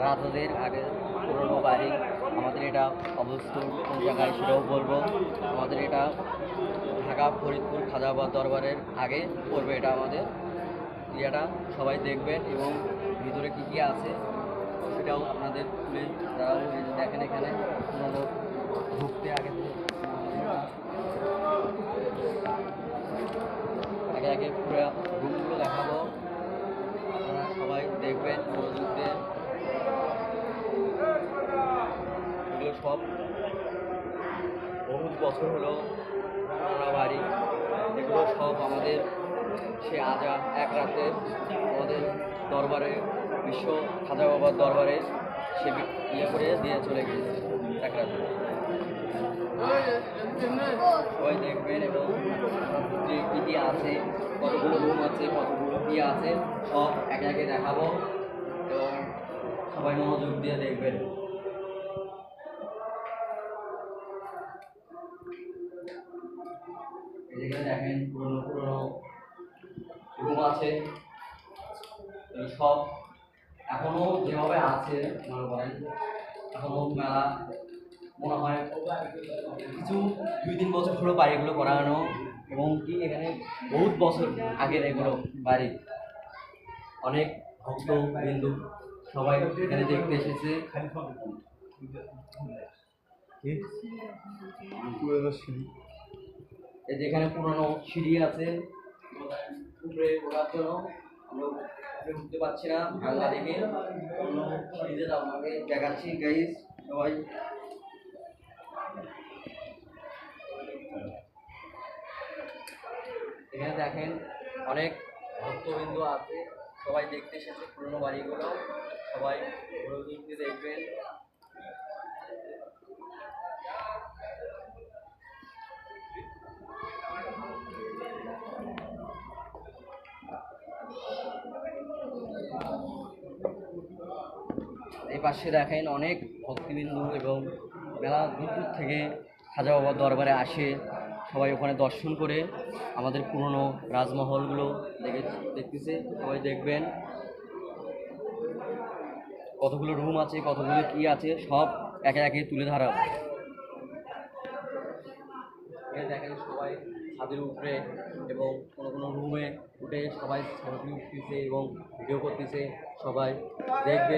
রাজাদের আগে পুরনো বাড়ি। আমাদের এটা অবস্থিত কোন জায়গায় সেটাও বলবো। আমাদের এটা ঢাকা ফরিদপুর খাজাবাদ দরবারের আগে পড়বে এটা আমাদের ইয়েটা। সবাই দেখবেন এবং ভিতরে কী কী আছে সেটাও আপনাদের তুলে দেওয়া। দেখেন এখানে পুরনো ঢুকতে আগে আগে আগে পুরো রুমগুলো দেখাবো, আপনারা সবাই দেখবেন মনোযোগ দিয়ে। এগুলো সব বহুত বছর হলো পুরোনো বাড়ি। এগুলো সব আমাদের সে আজা এক রাতে আমাদের দরবারে বিশ্ব খাজা বাবার দরবারে সে ইয়ে করে দিয়ে চলে গেছে এক রাতে। সবাই দেখবেন এবং যে কী কী আছে, কতগুলো রুম আছে, কতগুলো কী আছে সব একে একে দেখাবো এবং সবাই মনোযোগ দিয়ে দেখবেন। এদিকে দেখেন পুরনো পুরনো রুম আছে, সব এখনো যেভাবে আছে মনে করেন এখনো মেলা মনে হয় কিছু 2-3 বছর হলো বাড়িগুলো করানো এবং কি এখানে বহুত বছর আগের এগুলো বাড়ি। অনেক ভক্ত বিন্দু সবাই এখানে দেখতে এসেছে। এই যেখানে পুরনো সিঁড়ি আছে উপরে ওঠার জন্য, আমরা উঠতে পারছি না ভাঙা দেখে, অন্য সিঁড়িতে আপনাকে দেখাচ্ছি গাইস সবাই। এখানে দেখেন অনেক ভক্তবিন্দু আছে, সবাই দেখতে এসেছে পুরনো বাড়িগুলো, সবাই ঘুরে দেখবেন। এই পাশে দেখেন অনেক ভক্তিবিন্দু এবং মেলা দূর দূর থেকে খাজা বাবার দরবারে আসে, সবাই ওখানে দর্শন করে আমাদের পুরনো রাজমহলগুলো দেখতেছে। সবাই দেখবেন কতগুলো রুম আছে, কতগুলো কী আছে সব একে একে তুলে ধরা। দেখেন সবাই ছাদের উপরে এবং কোনো কোনো রুমে উঠে সবাই সেলফি উঠতেছে এবং ভিডিও করতেছে, সবাই দেখবেন।